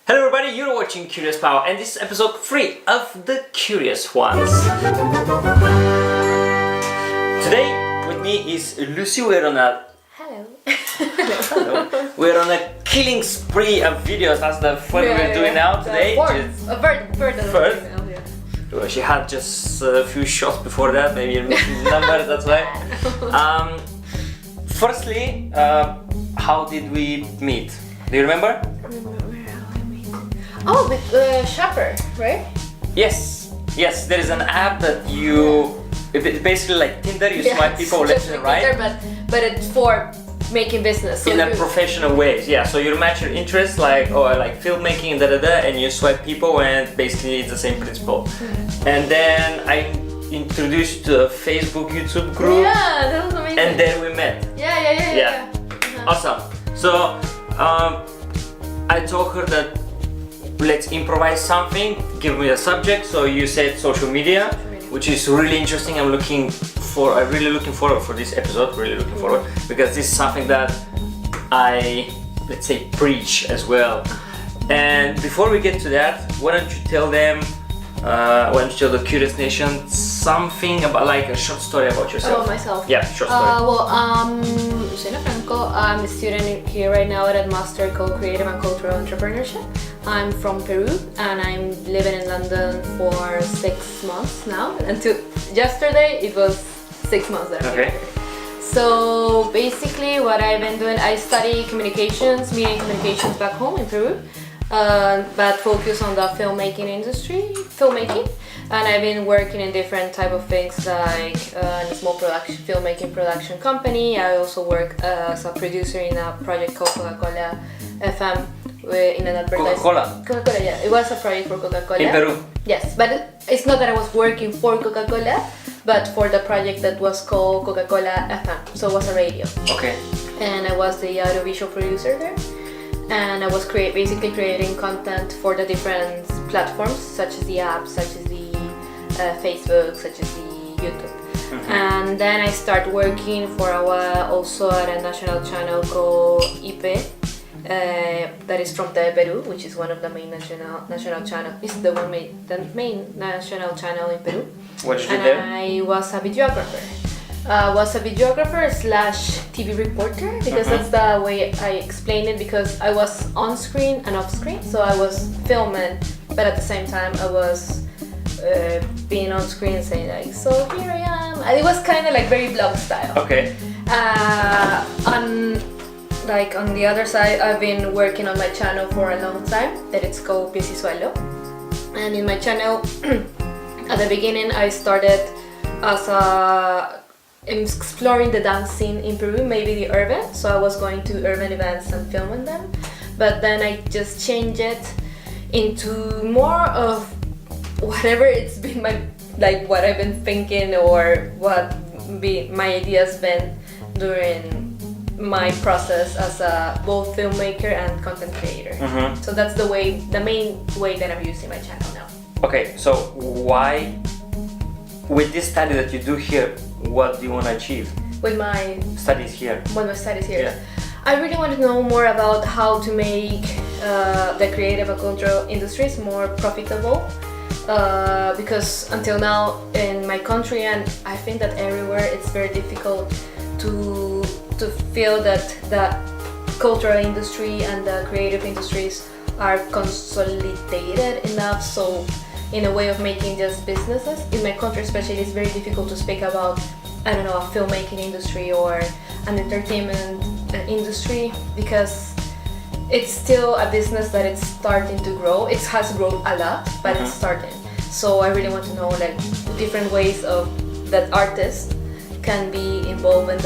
Hello everybody, you're watching Curious Pavel and this is episode 3 of The Curious Ones. Today with me is Lucy. We're on a... Hello. Hello. We're on a killing spree of videos. That's the what we're doing now today. Third. Well, she had just a few shots before that, maybe you're missing the number, that's why. Firstly, how did we meet? Do you remember? Oh, with Shopper, right? Yes, there is an app that you... It's basically like Tinder, you swipe people left and right. Tinder, but it's for making business. So in a professional way, yeah. So you match your interests, like, oh, I like filmmaking, and you swipe people, and basically it's the same principle. Mm-hmm. And then I introduced you to a Facebook, YouTube group. Yeah, that was amazing. And then we met. Yeah. Awesome. So I told her that let's improvise something, give me a subject. So you said social media, which is really interesting. I'm really looking forward for this episode, because this is something that I, let's say, preach as well. And before we get to that, why don't you tell them, why don't you tell the Curious Nation something about, like, a short story about yourself? About myself? Yeah, short story. Lucena Franco. I'm a student here right now at Master Co-Creative and Cultural Entrepreneurship. I'm from Peru and I'm living in London for 6 months now. Until yesterday, it was 6 months that I'm here. So basically, what I've been doing, I study communications, media and communications back home in Peru, but focus on the filmmaking industry, and I've been working in different type of things, like in a small filmmaking production company. I also work as a producer in a project called Coca-Cola FM. In an advertising. Coca-Cola, yeah. It was a project for Coca-Cola. In Peru? Yes, but it's not that I was working for Coca-Cola, but for the project that was called Coca-Cola FM. So it was a radio. Okay. And I was the audiovisual producer there. And I was basically creating content for the different platforms, such as the apps, such as the Facebook, such as the YouTube. Mm-hmm. And then I started working for a while also at a national channel called IP. That is from Peru, which is one of the main national channel. It's the main national channel in Peru. What did you do there? I was a videographer. / TV reporter, because that's the way I explain it, because I was on screen and off screen. So I was filming, but at the same time I was being on screen saying like, so here I am. And it was kind of like very vlog style. Okay. On the other side, I've been working on my channel for a long time, that it's called PiesySuelo. And in my channel, at the beginning, I started as exploring the dance scene in Peru, maybe the urban. So I was going to urban events and filming them. But then I just changed it into more of whatever it's been what I've been thinking, or what my ideas been during my process as a both filmmaker and content creator. Mm-hmm. So that's the main way that I'm using my channel now. Okay, so why, with this study that you do here, what do you want to achieve? With my studies here? Yeah. I really want to know more about how to make the creative and cultural industries more profitable. Because until now in my country, and I think that everywhere, it's very difficult to feel that the cultural industry and the creative industries are consolidated enough. So in a way of making just businesses, in my country especially, it's very difficult to speak about, I don't know, a filmmaking industry or an entertainment industry, because it's still a business that it's starting to grow. It has grown a lot, but it's starting. So I really want to know like different ways of that artists can be involved in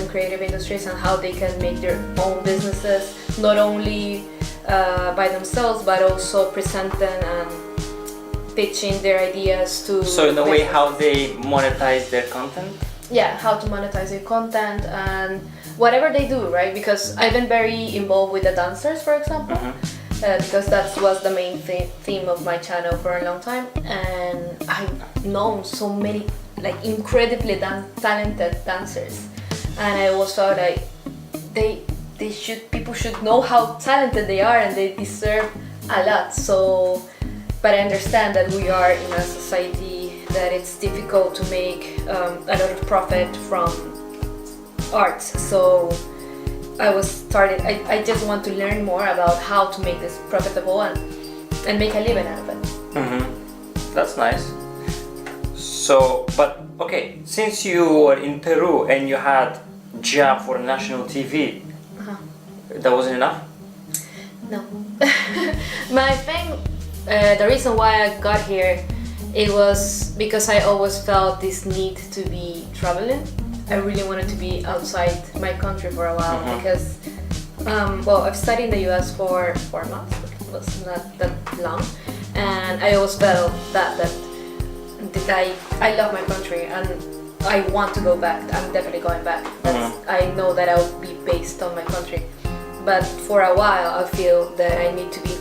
creative industries, and how they can make their own businesses, not only by themselves, but also presenting and pitching their ideas to. So in a way, how they monetize their content? Yeah, how to monetize their content and whatever they do, right? Because I've been very involved with the dancers, for example. Because that was the main theme of my channel for a long time, and I've known so many like incredibly talented dancers, and I always felt like people should know how talented they are, and they deserve a lot. So, but I understand that we are in a society that it's difficult to make a lot of profit from arts. So I just want to learn more about how to make this profitable and make a living out of it. That's nice. So, but okay, since you were in Peru and you had job for national TV, that wasn't enough? No. My thing, the reason why I got here, it was because I always felt this need to be traveling. I really wanted to be outside my country for a while because, well, I've studied in the US for 4 months, it was not that long, and I always felt that I love my country and I want to go back. I'm definitely going back. I know that I will be based on my country, but for a while I feel that I need to be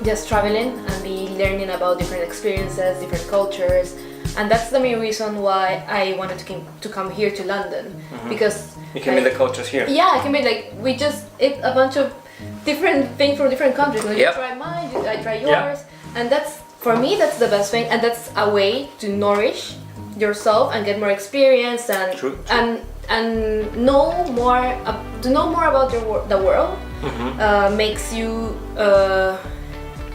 just traveling and be learning about different experiences, different cultures. And that's the main reason why I wanted to come here to London, because you can meet the cultures here. Yeah, I can meet, like, we just eat a bunch of different things from different countries. Like, you try mine, I try yours, and that's, for me, that's the best thing, and that's a way to nourish yourself and get more experience and True. and know more to know more about the world. Makes you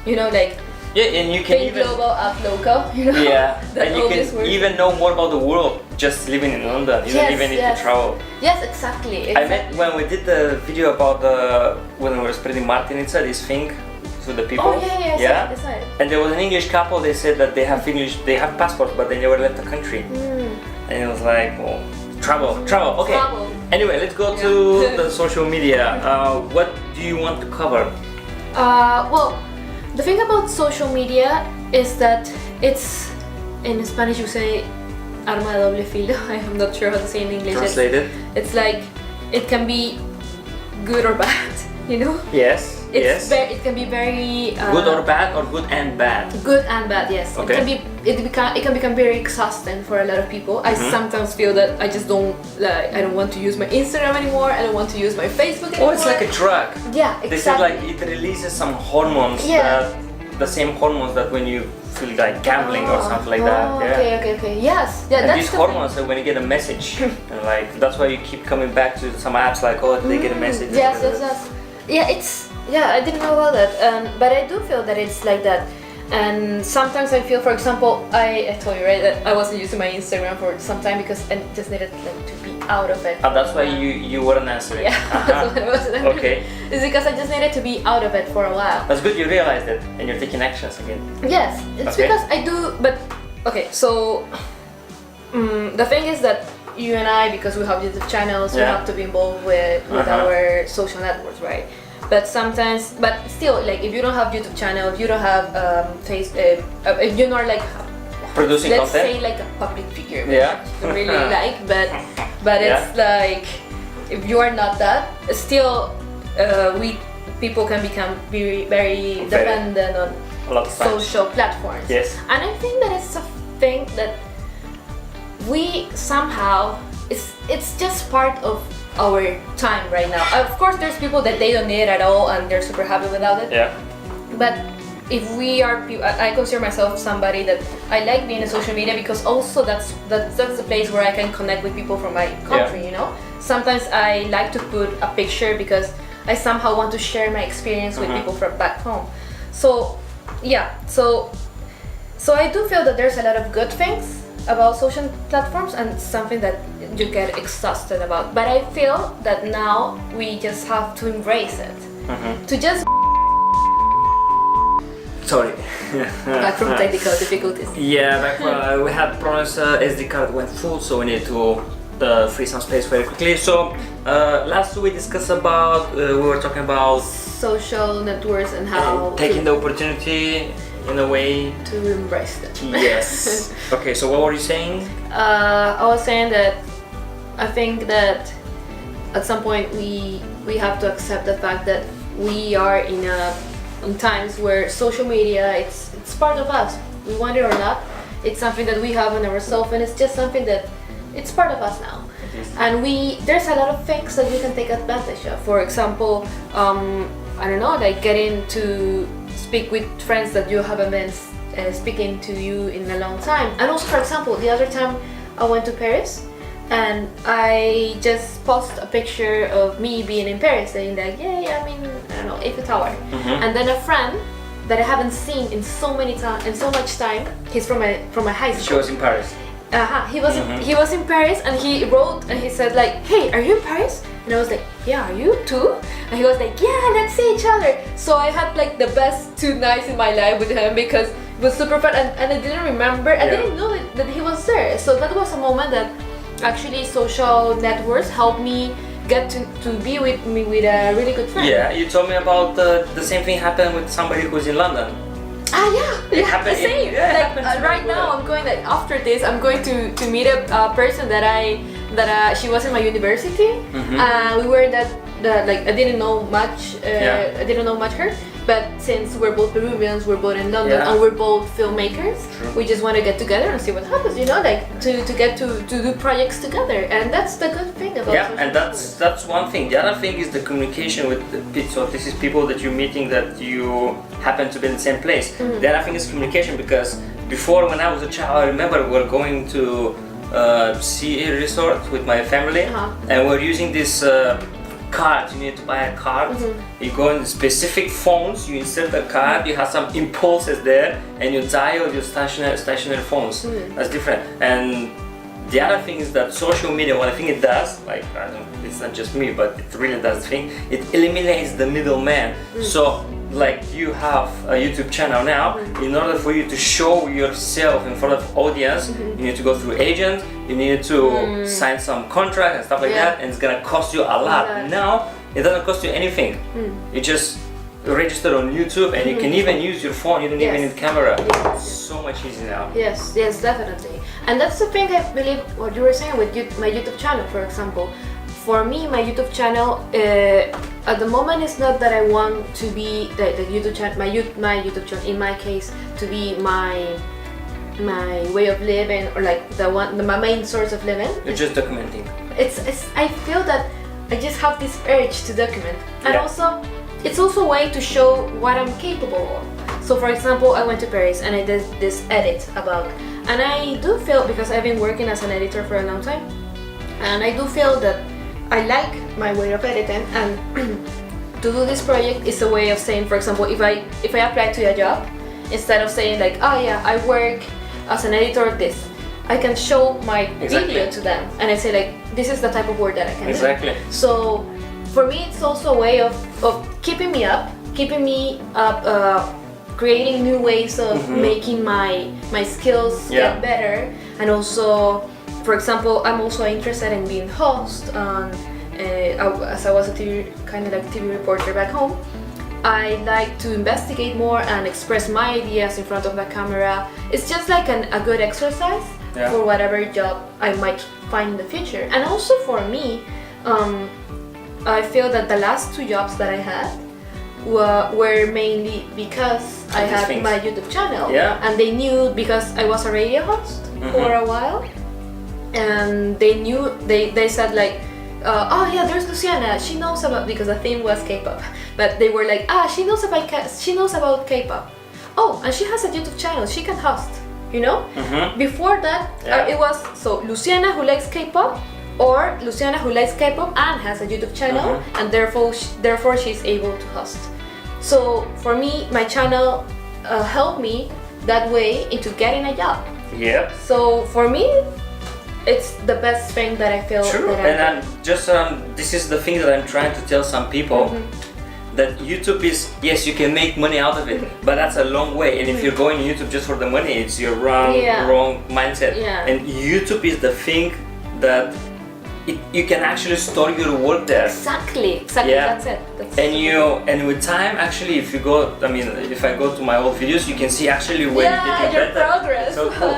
like. Yeah, and you can think even global, act local, Yeah, and you can even know more about the world just living in London. You don't even need to travel. Yes, exactly. I met when we did the video about when we were spreading Martinica, this thing to the people. Oh yeah. And there was an English couple. They said that they have passports, but they never left the country. And it was like, well, travel. Okay. Travel. Anyway, let's go to the social media. What do you want to cover? Well, the thing about social media is that it's, in Spanish you say arma de doble filo. I am not sure how to say in English. Translated. It's like it can be good or bad, Yes. It can be very good or bad, or good and bad. Good and bad, yes. Okay. It can become very exhausting for a lot of people. I sometimes feel that I just don't I don't want to use my Instagram anymore. I don't want to use my Facebook anymore. Oh, it's like a drug. Yeah, exactly. They said like it releases some hormones the same hormones that when you feel like gambling or something like that. Okay. Yes. Yeah, and that's these hormones are when you get a message, and like that's why you keep coming back to some apps like, oh, they get a message. Yes. Yeah, I didn't know about that, but I do feel that it's like that. And sometimes I feel, for example, I told you, right, that I wasn't using my Instagram for some time because I just needed to be out of it. Oh, that's why you weren't answering. Yeah, that's what I wasn't. Okay. It's because I just needed to be out of it for a while. That's good you realized it and you're taking actions again. Yes, it's because I do, but okay, so the thing is that you and I, because we have YouTube channels, we have to be involved with our social networks, right? But sometimes, but still, like if you don't have YouTube channel, if you don't have if you're not like producing let's content, say like a public figure, really like, but it's like if you are not that, still people can become very dependent on a lot of social platforms. Yes, and I think that it's a thing that we somehow it's just part of our time right now. Of course, there's people that they don't need it at all and they're super happy without it. Yeah. But if we are, I consider myself somebody that I like being in social media because also that's the place where I can connect with people from my country. Sometimes I like to put a picture because I somehow want to share my experience with people from back home. So I do feel that there's a lot of good things about social platforms and something that you get exhausted about, but I feel that now we just have to embrace it. To just sorry back from technical difficulties. Back when we had problems, SD card went full, so we need to free some space very quickly. So last we discussed about we were talking about social networks and how taking the opportunity in a way to embrace them. Yes. Okay, so what were you saying? I was saying that I think that at some point we have to accept the fact that we are in times where social media it's part of us. We want it or not. It's something that we have in ourselves, and it's just something that it's part of us now. and there's a lot of things that we can take advantage of. For example, I don't know, like getting to speak with friends that you haven't been speaking to you in a long time. And also, for example, the other time I went to Paris, and I just posted a picture of me being in Paris, saying like, yeah, I'm in, I don't know, Eiffel Tower. And then a friend that I haven't seen in so much time, he's from a high school. She was in Paris. He was in Paris, and he wrote and he said like, hey, are you in Paris? And I was like, yeah, are you too? And he was like, yeah, let's see each other. So I had like the best 2 nights in my life with him, because it was super fun, and I didn't remember, I didn't know that he was there. So that was a moment that actually social networks helped me get to be with a really good friend. Yeah, you told me about the same thing happened with somebody who's in London. It happened. The same. Right now, I'm going like after this, I'm going to meet a person that she was in my university. We were in that like I didn't know much. I didn't know much her, but since we're both Peruvians, we're both in London, and we're both filmmakers. True. We just want to get together and see what happens. You know, like to get to do projects together, and that's the good thing about. Yeah, and that's one thing. The other thing is the communication with the people. So this is people that you're meeting that you happen to be in the same place. The other thing is communication, because before, when I was a child, I remember we were going to sea resort with my family, and we're using this card. You need to buy a card. You go in specific phones, you insert the card, you have some impulses there, and you dial your stationary phones. That's different. And the other thing is that social media, what I think it does, like it's not just me, but it really does the thing, it eliminates the middleman. So like you have a YouTube channel now, in order for you to show yourself in front of audience, you need to go through agents, you need to sign some contract and stuff like that, and it's gonna cost you a lot. Now it doesn't cost you anything. You just register on YouTube, and you can even use your phone. You don't even need camera. It's so much easier now. Yes, definitely. And that's the thing, I believe, what you were saying with my YouTube channel, for example. For me, my YouTube channel, at the moment, it's not that I want to be the YouTube channel, my YouTube channel, in my case, to be my way of living, or like my main source of living. You're just documenting. I feel that I just have this urge to document, and also it's also a way to show what I'm capable of. So for example, I went to Paris and I did this edit and I do feel, because I've been working as an editor for a long time, and I do feel that I like my way of editing, and to do this project is a way of saying, for example, if I apply to a job, instead of saying like, oh yeah, I work as an editor of this, I can show my video to them, and I say like, this is the type of work that I can do. So for me, it's also a way of keeping me up, creating new ways of making my skills get better. And also, for example, I'm also interested in being host, as I was a TV reporter back home. I like to investigate more and express my ideas in front of the camera. It's just like a good exercise for whatever job I might find in the future. And also for me, I feel that the last 2 jobs that I had were mainly because I had my YouTube channel, and they knew, because I was a radio host for a while, and they knew, they said like, oh yeah, there's Luciana, she knows about, because the theme was K-pop, but they were like, she knows about K-pop, oh, and she has a YouTube channel, she can host, you know. Before that, it was so Luciana who likes K-pop, or Luciana who likes K-pop and has a YouTube channel, and therefore she's able to host. So for me, my channel helped me that way into getting a job. So for me, it's the best thing that I feel. True. And this is the thing that I'm trying to tell some people, that YouTube is, yes, you can make money out of it, but that's a long way. And if you're going to YouTube just for the money, it's your wrong mindset. And YouTube is the thing that you can actually store your work there. Exactly, that's it. And with time, actually, if you go, if I go to my old videos, you can see actually when you're getting your better. progress. So cool,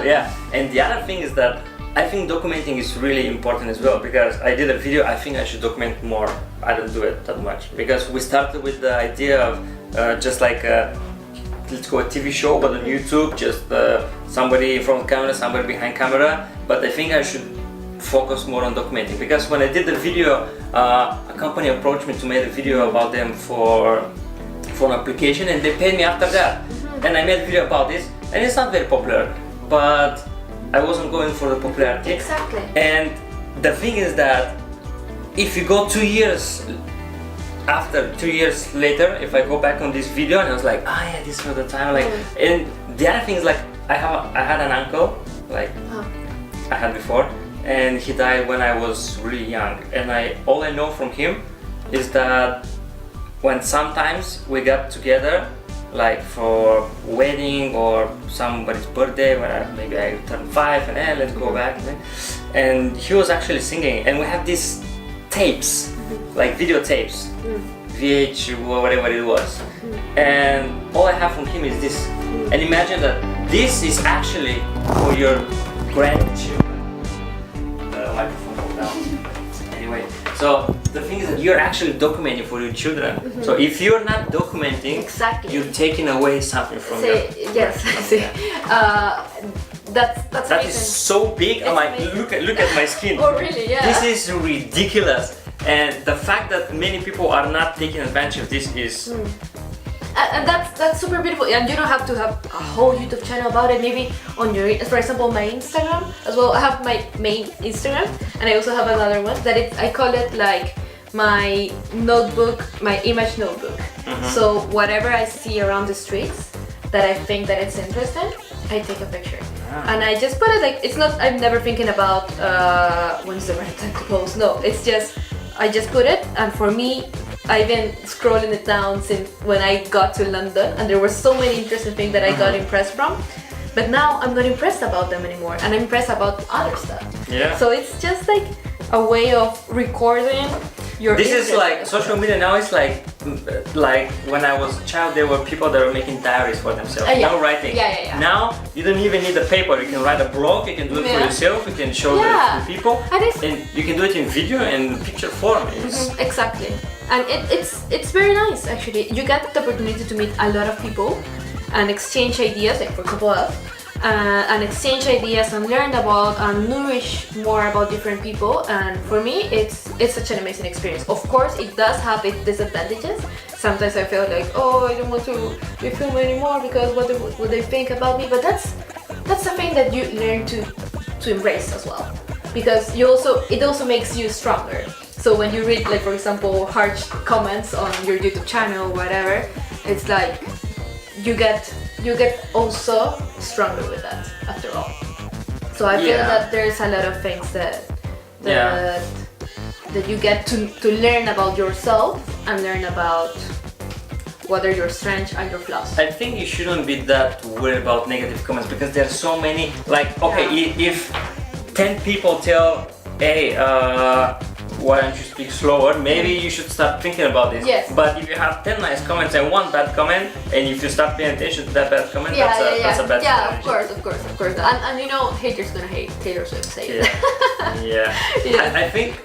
And the other thing is that I think documenting is really important as well, because I did a video, I think I should document more. I don't do it that much, because we started with the idea of just like let's go a TV show, but on YouTube, just somebody in front of camera, somebody behind camera. But I think I should focus more on documenting, because when I did the video, a company approached me to make a video about them for an application, and they paid me after that. And I made a video about this, and it's not very popular, but I wasn't going for the popularity. Exactly. And the thing is that if you go 2 years after, 2 years later, if I go back on this video and I was like, ah yeah, this was the time, like, and the other thing is like, I had an uncle, like I had before, and he died when I was really young, and all I know from him is that when sometimes we got together, like for wedding or somebody's birthday, when maybe I turned 5 and let's go back, and he was actually singing, and we have these tapes, like video tapes, VH or whatever it was, and all I have from him is this. And imagine that this is actually for your grandchildren. The microphone fell down. Anyway, so the thing is that you're actually documenting for your children. So if you're not documenting, exactly, you're taking away something from your yes. See, that amazing. Is so big. I'm like, look at my skin. Oh really? Yeah. This is ridiculous. And the fact that many people are not taking advantage of this is... And that's super beautiful, and you don't have to have a whole YouTube channel about it. Maybe on your, for example, my Instagram as well. I have my main Instagram, and I also have another one that I call it like my notebook, my image notebook. So whatever I see around the streets that I think that it's interesting, I take a picture. And I just put it like, it's not, I'm never thinking about when's the right time to post. No, it's just, I just put it, and for me, I've been scrolling it down since when I got to London, and there were so many interesting things that I got impressed from. But now I'm not impressed about them anymore, and I'm impressed about other stuff. Yeah. So it's just like a way of recording your This is like social media now. It's like when I was a child, there were people that were making diaries for themselves. Now writing. Yeah. Now you don't even need the paper. You can write a blog. You can do it for yourself. You can show it to people, and you can do it in video and picture form. Exactly. And it's very nice actually. You get the opportunity to meet a lot of people and exchange ideas, like for example us, and exchange ideas and learn about and nourish more about different people. And for me, it's such an amazing experience. Of course, it does have its disadvantages. Sometimes I feel like, oh, I don't want to be filmed anymore because what they think about me. But that's the thing that you learn to embrace as well, because it also makes you stronger. So when you read, like for example, harsh comments on your YouTube channel or whatever, it's like you get also stronger with that after all. So I feel that there's a lot of things that you get to learn about yourself and learn about what are your strengths and your flaws. I think you shouldn't be that worried about negative comments, because there are so many. Like, okay, if 10 people tell, hey, why don't you speak slower? Maybe you should start thinking about this. Yes. But if you have 10 nice comments and one bad comment, and if you start paying attention to that bad comment, that's a bad strategy. Of course. And you know, haters gonna hate. Taylor Swift say it. I think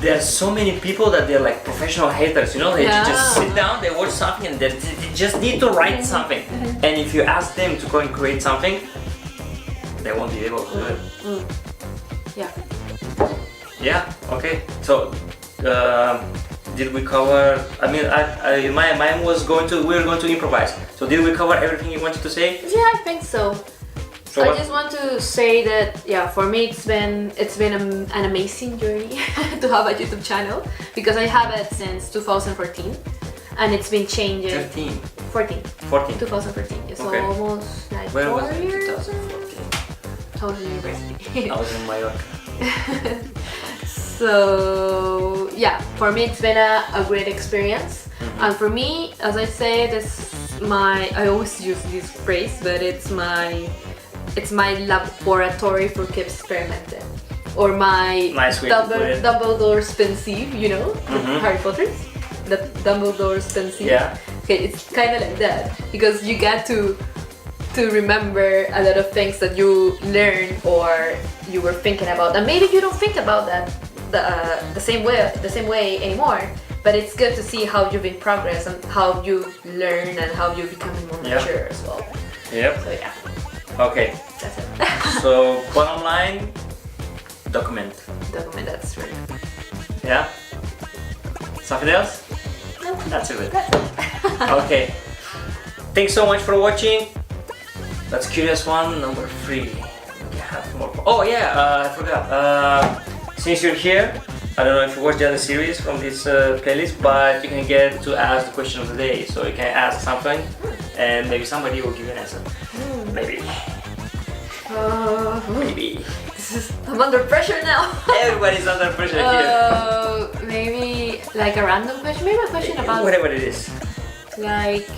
there are so many people that they're like professional haters, you know, they just sit down, they watch something, and they just need to write something. And if you ask them to go and create something, they won't be able to do it. Yeah, okay. So, did we cover? I mean, my mine was we were going to improvise. So, did we cover everything you wanted to say? Yeah, I think so. So I just want to say that for me it's been an amazing journey to have a YouTube channel, because I have it since 2014, and it's been changing. 14. 2014. It's almost like 4 years. 2014. I was in university. I was in Mallorca. So for me it's been a great experience, and for me, as I say, I always use this phrase, but it's my laboratory for keep experimenting, or my Dumbledore's pensieve, you know, Harry Potter's, the Dumbledore's pensieve. Yeah. Okay, it's kind of like that, because you get to remember a lot of things that you learn or you were thinking about, and maybe you don't think about that the same way anymore. But it's good to see how you've been progress and how you learn and how you become more mature as well. Yep. So Okay. That's it. So bottom line, document. Document, that's really good. Yeah? Something else? No, That's it. that's it. Okay. Thanks so much for watching. That's curious one, number 3. We have more. Oh yeah, I forgot. Since you're here, I don't know if you watched the other series from this playlist, but you can get to ask the question of the day. So you can ask something, and maybe somebody will give you an answer. Maybe. Maybe. I'm under pressure now. Everybody's under pressure here. Maybe like a random question. Maybe a question about Whatever it is. like.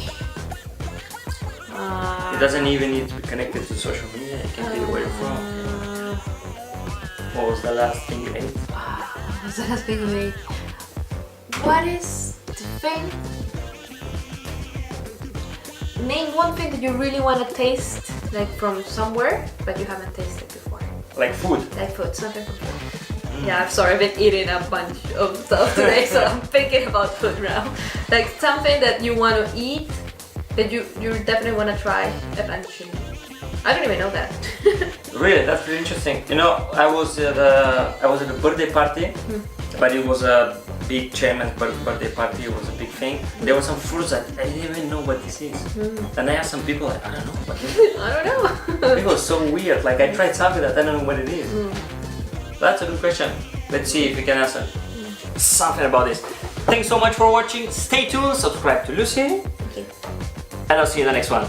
It doesn't even need to be connected to social media. It can be where you're from. What was the last thing you ate? What was the last thing we ate? What is the thing? Name one thing that you really want to taste, like from somewhere, but you haven't tasted before. Like food. Like food, something from food. Yeah, I'm sorry, I've been eating a bunch of stuff today, so I'm thinking about food now. Like something that you want to eat, that you definitely want to try eventually. I don't even know that. Really, that's really interesting. You know, I was at a birthday party, but it was a big chairman's birthday party. It was a big thing. There were some fruits that I didn't even know what this is, and I asked some people, like, I don't know what this is. I don't know. It was so weird. Like I tried something that I don't know what it is. That's a good question. Let's see if we can answer something about this. Thanks so much for watching. Stay tuned. Subscribe to Lucy, Okay. and I'll see you in the next one.